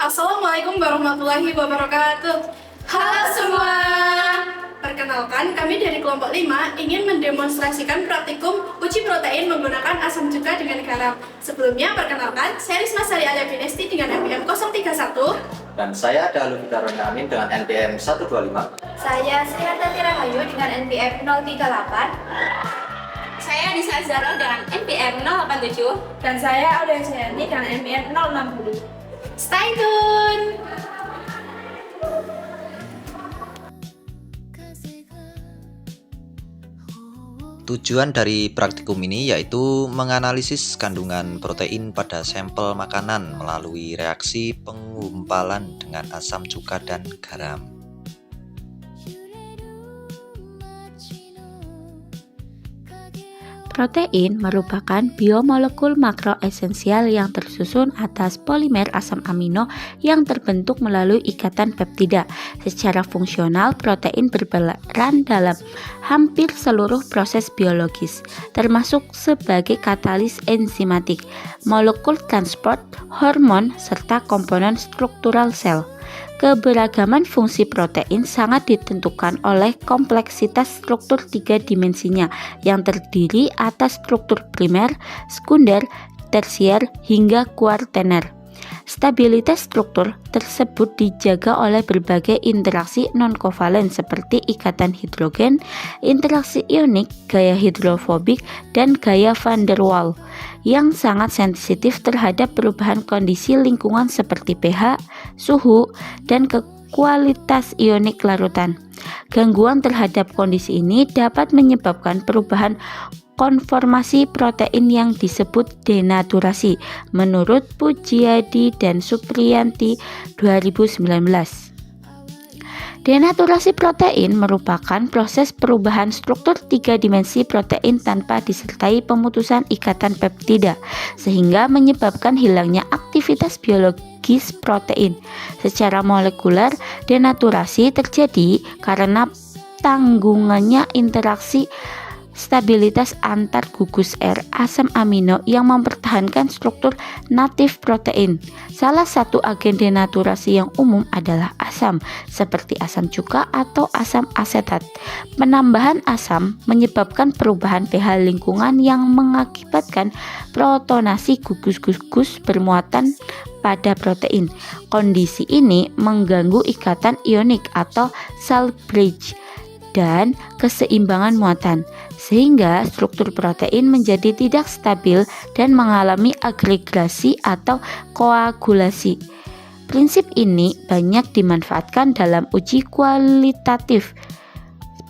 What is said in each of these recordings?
Assalamualaikum warahmatullahi wabarakatuh. Halo semua. Perkenalkan, kami dari kelompok 5 ingin mendemonstrasikan praktikum uji protein menggunakan asam cuka dengan garam. Sebelumnya, perkenalkan, saya Risma Sari Alia Binesti dengan NPM 031. Dan saya Dalu Fidaronya Amin dengan NPM 125. Saya Srihatati Rahayu dengan NPM 038. Saya Nisa Zara dengan NPM 087. Dan saya Aulia Sayanti dengan NPM 060. Stay tune. Tujuan dari praktikum ini yaitu menganalisis kandungan protein pada sampel makanan melalui reaksi penggumpalan dengan asam cuka dan garam. Protein merupakan biomolekul makroesensial yang tersusun atas polimer asam amino yang terbentuk melalui ikatan peptida. Secara fungsional, protein berperan dalam hampir seluruh proses biologis, termasuk sebagai katalis enzimatik, molekul transport, hormon, serta komponen struktural sel. Keberagaman fungsi protein sangat ditentukan oleh kompleksitas struktur tiga dimensinya yang terdiri atas struktur primer, sekunder, tersier, hingga kuartener. Stabilitas struktur tersebut dijaga oleh berbagai interaksi non-kovalen seperti ikatan hidrogen, interaksi ionik, gaya hidrofobik, dan gaya van der Waals yang sangat sensitif terhadap perubahan kondisi lingkungan seperti pH, suhu, dan kualitas ionik larutan. Gangguan terhadap kondisi ini dapat menyebabkan perubahan konformasi protein yang disebut denaturasi menurut Pujiadi dan Supriyanti 2019. Denaturasi protein merupakan proses perubahan struktur tiga dimensi protein tanpa disertai pemutusan ikatan peptida, sehingga menyebabkan hilangnya aktivitas biologis protein. Secara molekuler, denaturasi terjadi karena tanggungannya interaksi stabilitas antar gugus R asam amino yang mempertahankan struktur natif protein. Salah satu agen denaturasi yang umum adalah asam, seperti asam cuka atau asam asetat. Penambahan asam menyebabkan perubahan pH lingkungan yang mengakibatkan protonasi gugus-gugus bermuatan pada protein. Kondisi ini mengganggu ikatan ionik atau cell bridge dan keseimbangan muatan, sehingga struktur protein menjadi tidak stabil dan mengalami agregasi atau koagulasi. Prinsip ini banyak dimanfaatkan dalam uji kualitatif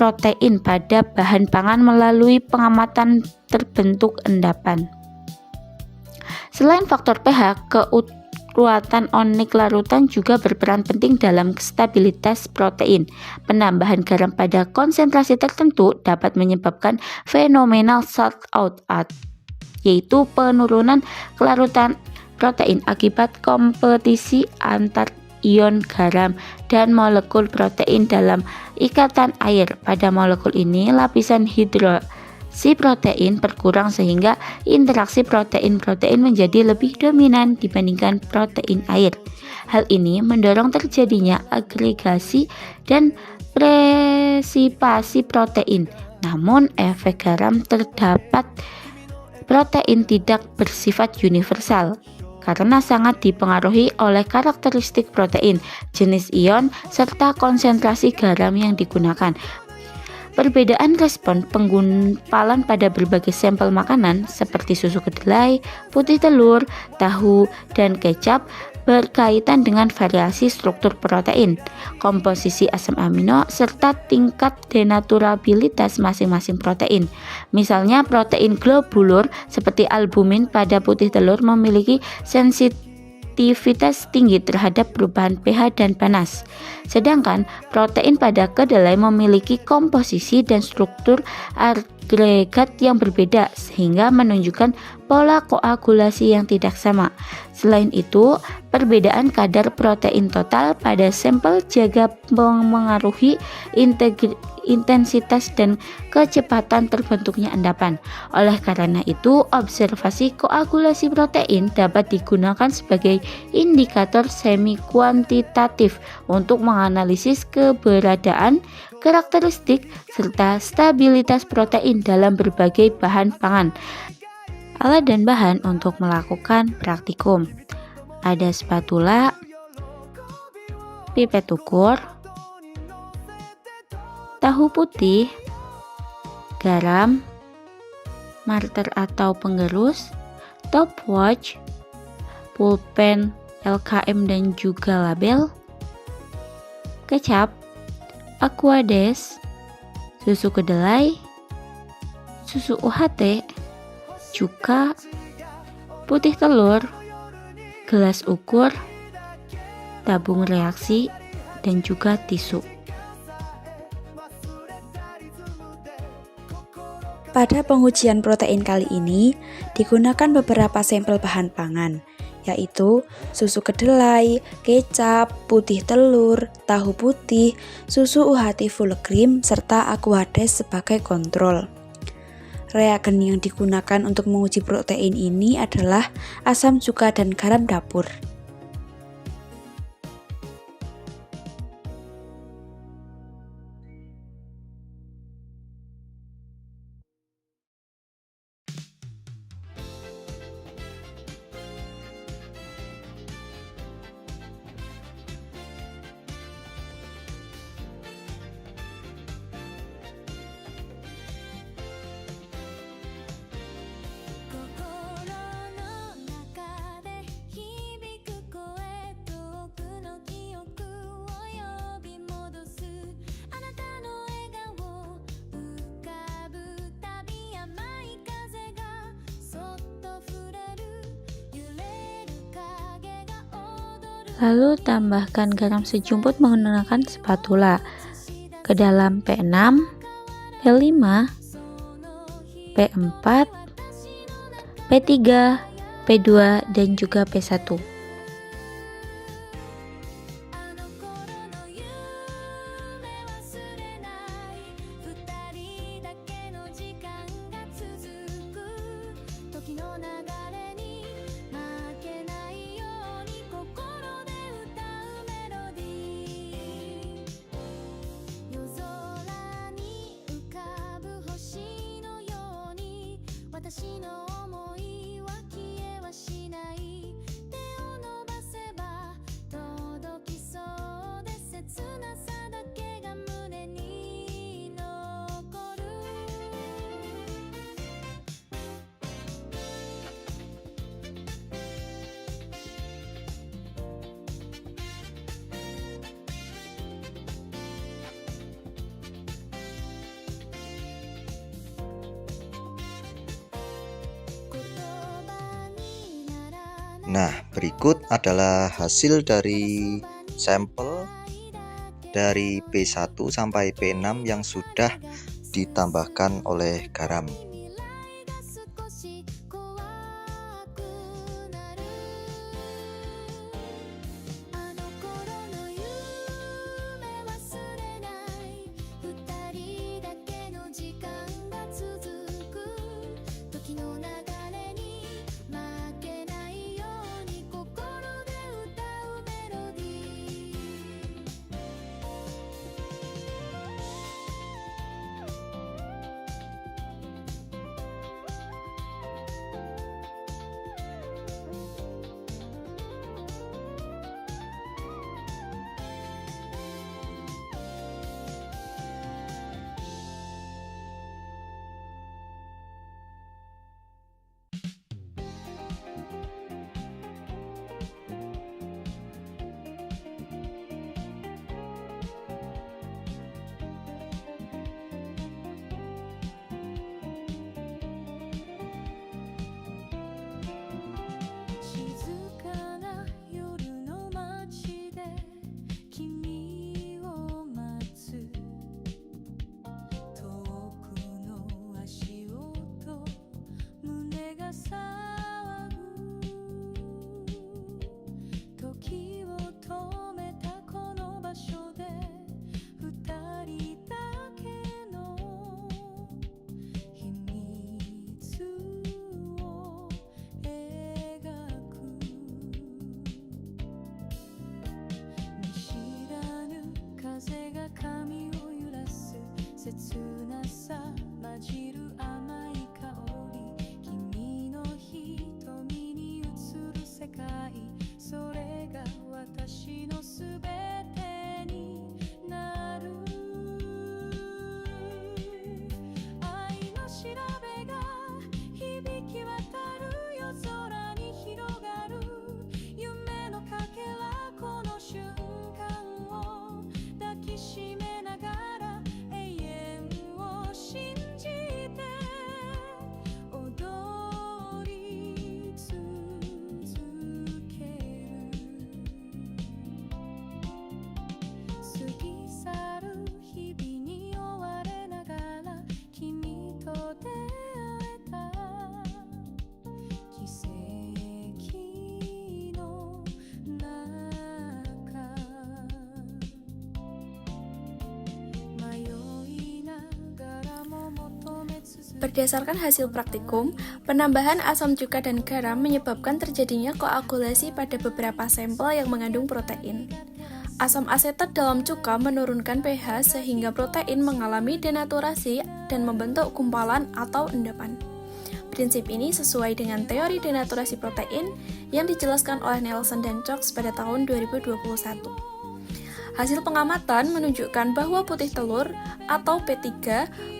protein pada bahan pangan melalui pengamatan terbentuk endapan. Selain faktor pH, kekuatan ionik larutan juga berperan penting dalam stabilitas protein. Penambahan garam pada konsentrasi tertentu dapat menyebabkan fenomena salt out, yaitu penurunan kelarutan protein akibat kompetisi antar ion garam dan molekul protein dalam ikatan air. Pada molekul ini, lapisan hidroksi protein berkurang sehingga interaksi protein-protein menjadi lebih dominan dibandingkan protein air. Hal ini mendorong terjadinya agregasi dan presipasi protein. Namun, efek garam terdapat protein tidak bersifat universal karena sangat dipengaruhi oleh karakteristik protein, jenis ion, serta konsentrasi garam yang digunakan. Perbedaan respon penggumpalan pada berbagai sampel makanan seperti susu kedelai, putih telur, tahu, dan kecap berkaitan dengan variasi struktur protein, komposisi asam amino, serta tingkat denaturabilitas masing-masing protein. Misalnya, protein globulur seperti albumin pada putih telur memiliki sensitivitas tinggi terhadap perubahan pH dan panas. Sedangkan protein pada kedelai memiliki komposisi dan struktur agregat yang berbeda sehingga menunjukkan pola koagulasi yang tidak sama. Selain itu, perbedaan kadar protein total pada sampel juga mengaruhi intensitas dan kecepatan terbentuknya endapan. Oleh karena itu, observasi koagulasi protein dapat digunakan sebagai indikator semi kuantitatif untuk menganalisis keberadaan, karakteristik, serta stabilitas protein dalam berbagai bahan pangan. Alat dan bahan untuk melakukan praktikum: ada spatula, pipet ukur, tahu putih, garam, marker atau penggerus, stopwatch, pulpen, LKM dan juga label, kecap, aquades, susu kedelai, susu UHT, cuka, putih telur, gelas ukur, tabung reaksi, dan juga tisu. Pada pengujian protein kali ini digunakan beberapa sampel bahan pangan, yaitu susu kedelai, kecap, putih telur, tahu putih, susu UHT full cream, serta aquades sebagai kontrol. Reagen yang digunakan untuk menguji protein ini adalah asam cuka dan garam dapur. Lalu tambahkan garam sejumput menggunakan spatula ke dalam P6, P5, P4, P3, P2, dan juga P1. Nah, berikut adalah hasil dari sampel dari P1 sampai P6 yang sudah ditambahkan oleh garam. なさ混じる甘い香り君の瞳に映る世界それが私のすべてになる愛の調べが響き渡る夜空に広がる夢のかけらこの瞬間を抱きしめながら永遠を信じて踊り続ける過ぎ去る日々に追われながら君と出会えた奇跡の中迷いながらも求め続けBerdasarkan hasil praktikum, penambahan asam cuka dan garam menyebabkan terjadinya koagulasi pada beberapa sampel yang mengandung protein. Asam asetat dalam cuka menurunkan pH sehingga protein mengalami denaturasi dan membentuk gumpalan atau endapan. Prinsip ini sesuai dengan teori denaturasi protein yang dijelaskan oleh Nelson dan Cox pada tahun 2021. Hasil pengamatan menunjukkan bahwa putih telur atau P3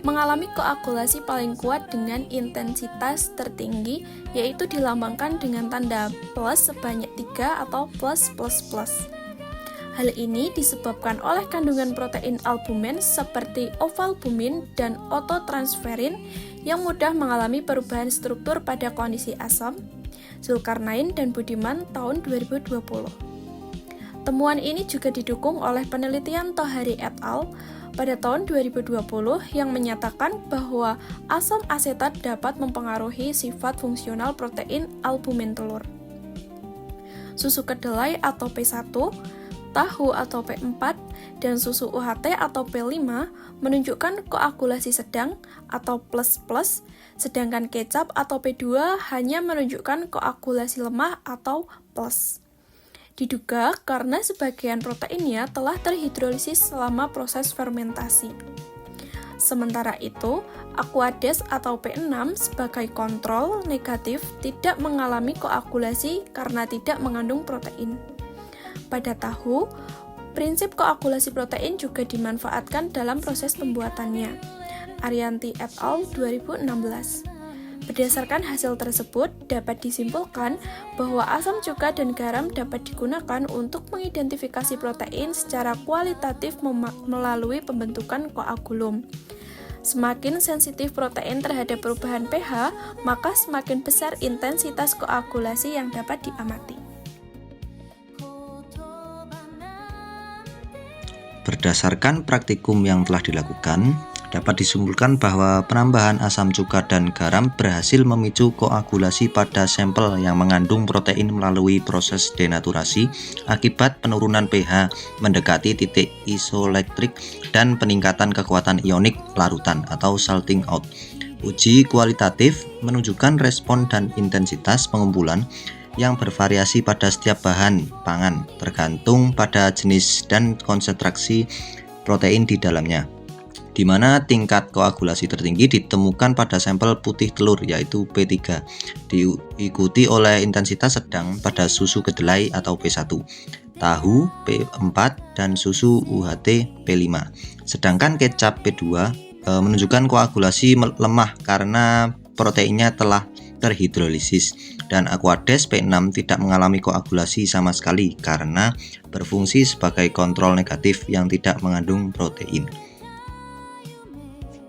mengalami koagulasi paling kuat dengan intensitas tertinggi, yaitu dilambangkan dengan tanda plus sebanyak 3 atau plus. Hal ini disebabkan oleh kandungan protein albumin seperti ovalbumin dan ototransferin yang mudah mengalami perubahan struktur pada kondisi asam. Zulkarnain dan Budiman tahun 2020. Temuan ini juga didukung oleh penelitian Tohari et al. Pada tahun 2020 yang menyatakan bahwa asam asetat dapat mempengaruhi sifat fungsional protein albumin telur. Susu kedelai atau P1, tahu atau P4, dan susu UHT atau P5 menunjukkan koagulasi sedang atau plus, sedangkan kecap atau P2 hanya menunjukkan koagulasi lemah atau plus. Diduga karena sebagian proteinnya telah terhidrolisis selama proses fermentasi. Sementara itu, Aquades atau P6 sebagai kontrol negatif tidak mengalami koagulasi karena tidak mengandung protein. Pada tahu, prinsip koagulasi protein juga dimanfaatkan dalam proses pembuatannya. Arianti et al. 2016. Berdasarkan hasil tersebut, dapat disimpulkan bahwa asam cuka dan garam dapat digunakan untuk mengidentifikasi protein secara kualitatif melalui pembentukan koagulum. Semakin sensitif protein terhadap perubahan pH, maka semakin besar intensitas koagulasi yang dapat diamati. Berdasarkan praktikum yang telah dilakukan, dapat disimpulkan bahwa penambahan asam cuka dan garam berhasil memicu koagulasi pada sampel yang mengandung protein melalui proses denaturasi akibat penurunan pH mendekati titik isoelektrik dan peningkatan kekuatan ionik larutan atau salting out. Uji kualitatif menunjukkan respon dan intensitas pengumpulan yang bervariasi pada setiap bahan pangan tergantung pada jenis dan konsentrasi protein di dalamnya, di mana tingkat koagulasi tertinggi ditemukan pada sampel putih telur yaitu P3, diikuti oleh intensitas sedang pada susu kedelai atau P1, tahu P4, dan susu UHT P5. Sedangkan kecap P2 menunjukkan koagulasi lemah karena proteinnya telah terhidrolisis, dan Aquades P6 tidak mengalami koagulasi sama sekali karena berfungsi sebagai kontrol negatif yang tidak mengandung protein.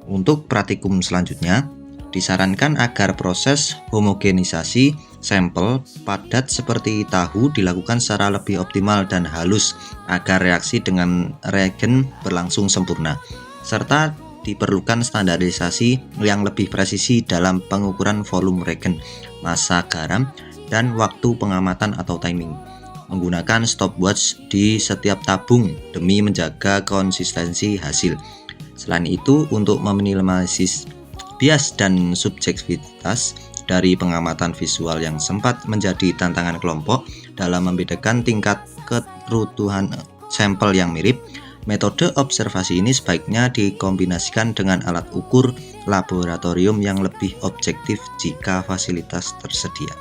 Untuk praktikum selanjutnya, disarankan agar proses homogenisasi sampel padat seperti tahu dilakukan secara lebih optimal dan halus agar reaksi dengan reagen berlangsung sempurna, serta diperlukan standarisasi yang lebih presisi dalam pengukuran volume reagen, massa garam, dan waktu pengamatan atau timing. Menggunakan stopwatch di setiap tabung demi menjaga konsistensi hasil. Selain itu, untuk meminimalisasi bias dan subjektivitas dari pengamatan visual yang sempat menjadi tantangan kelompok dalam membedakan tingkat kerutuhan sampel yang mirip, Metode observasi ini sebaiknya dikombinasikan dengan alat ukur laboratorium yang lebih objektif jika fasilitas tersedia.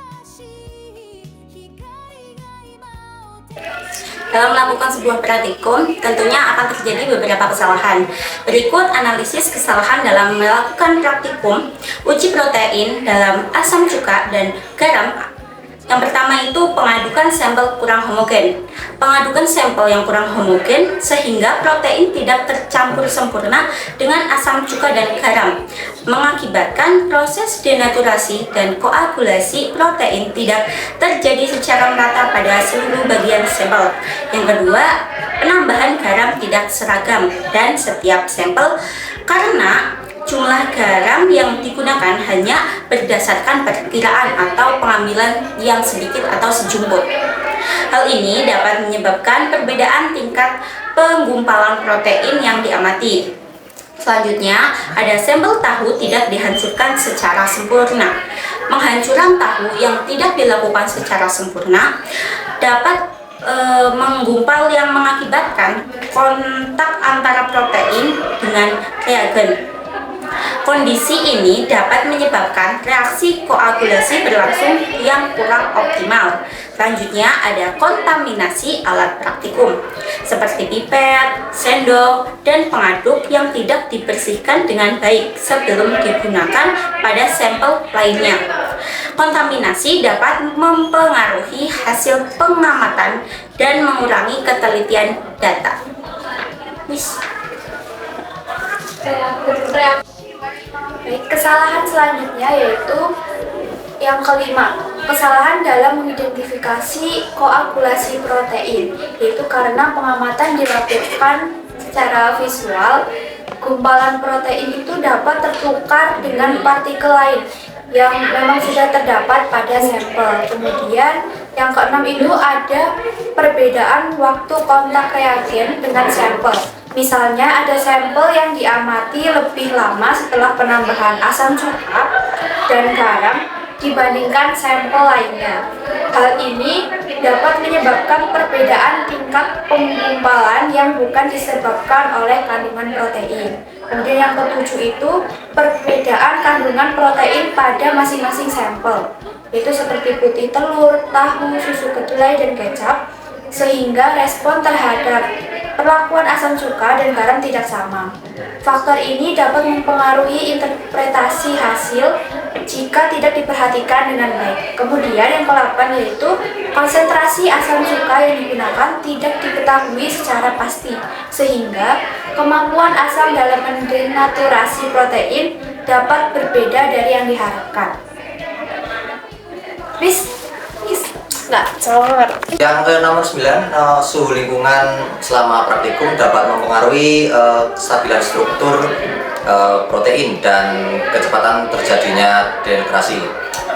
Dalam melakukan sebuah praktikum, tentunya akan terjadi beberapa kesalahan. Berikut analisis kesalahan dalam melakukan praktikum uji protein dalam asam cuka dan garam. Yang pertama itu pengadukan sampel kurang homogen. Pengadukan sampel yang kurang homogen sehingga protein tidak tercampur sempurna dengan asam cuka dan garam, mengakibatkan proses denaturasi dan koagulasi protein tidak terjadi secara merata pada seluruh bagian sampel. Yang kedua, penambahan garam tidak seragam dan setiap sampel karena jumlah garam yang digunakan hanya berdasarkan perkiraan atau pengambilan yang sedikit atau sejumput. Hal ini dapat menyebabkan perbedaan tingkat penggumpalan protein yang diamati. Selanjutnya, ada sampel tahu tidak dihancurkan secara sempurna. Menghancurkan tahu yang tidak dilakukan secara sempurna dapat menggumpal yang mengakibatkan kontak antara protein dengan reagen. Kondisi ini dapat menyebabkan reaksi koagulasi berlangsung yang kurang optimal. Selanjutnya ada kontaminasi alat praktikum seperti pipet, sendok, dan pengaduk yang tidak dibersihkan dengan baik sebelum digunakan pada sampel lainnya. Kontaminasi dapat mempengaruhi hasil pengamatan dan mengurangi ketelitian data. Baik, kesalahan selanjutnya yaitu yang kelima, kesalahan dalam mengidentifikasi koagulasi protein, yaitu karena pengamatan dilakukan secara visual, gumpalan protein itu dapat tertukar dengan partikel lain yang memang sudah terdapat pada sampel. Kemudian yang keenam itu ada perbedaan waktu kontak reagen dengan sampel. Misalnya ada sampel yang diamati lebih lama setelah penambahan asam cuka dan garam dibandingkan sampel lainnya. Hal ini dapat menyebabkan perbedaan tingkat penggumpalan yang bukan disebabkan oleh kandungan protein. Kemudian yang ketujuh itu perbedaan kandungan protein pada masing-masing sampel, yaitu seperti putih telur, tahu, susu kedelai, dan kecap, sehingga respon terhadap perlakuan asam cuka dan garam tidak sama. Faktor ini dapat mempengaruhi interpretasi hasil jika tidak diperhatikan dengan baik. Kemudian yang ke-8 yaitu konsentrasi asam cuka yang digunakan tidak diketahui secara pasti, sehingga kemampuan asam dalam mendenaturasi protein dapat berbeda dari yang diharapkan. Yang ke nomor 9, suhu lingkungan selama praktikum dapat mempengaruhi kestabilan struktur protein dan kecepatan terjadinya denaturasi.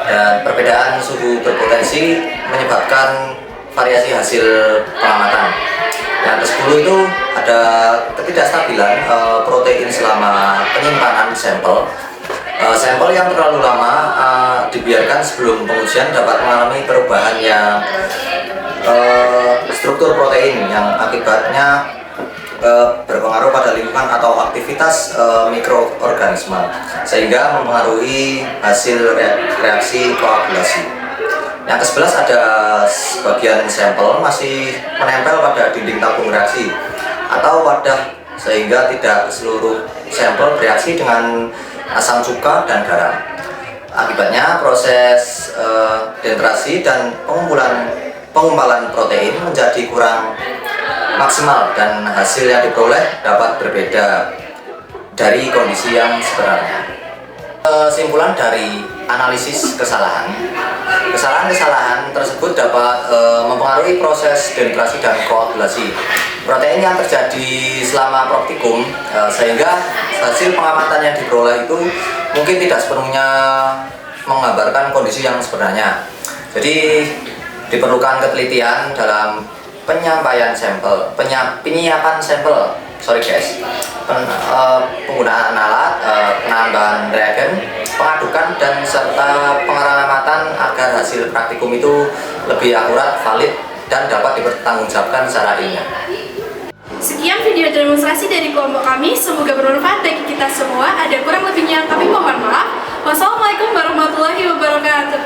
Dan perbedaan suhu berpotensi menyebabkan variasi hasil pengamatan. Yang ke-10 itu ada ketidakstabilan protein selama penyimpanan sampel. Sampel yang terlalu lama dibiarkan sebelum pengujian dapat mengalami perubahan yang struktur protein yang akibatnya berpengaruh pada lingkungan atau aktivitas mikroorganisme sehingga mempengaruhi hasil reaksi koagulasi. Yang ke-11 ada sebagian sampel masih menempel pada dinding tabung reaksi atau wadah sehingga tidak seluruh sampel bereaksi dengan asam cuka dan garam. Akibatnya proses denaturasi dan penggumpalan protein menjadi kurang maksimal dan hasil yang diperoleh dapat berbeda dari kondisi yang sebenarnya. Kesimpulan dari analisis kesalahan tersebut dapat mempengaruhi proses denaturasi dan koagulasi protein yang terjadi selama praktikum, sehingga hasil pengamatan yang diperoleh itu mungkin tidak sepenuhnya menggambarkan kondisi yang sebenarnya. Jadi diperlukan ketelitian dalam penyampaian sampel, penyiapan sampel, penggunaan alat, penambahan reagen, pengadukan, dan serta pengamatan agar hasil praktikum itu lebih akurat, valid, dan dapat dipertanggungjawabkan secara ilmiah. Sekian video demonstrasi dari kelompok kami, semoga bermanfaat bagi kita semua. Ada kurang lebihnya kami mohon maaf. Wassalamualaikum warahmatullahi wabarakatuh.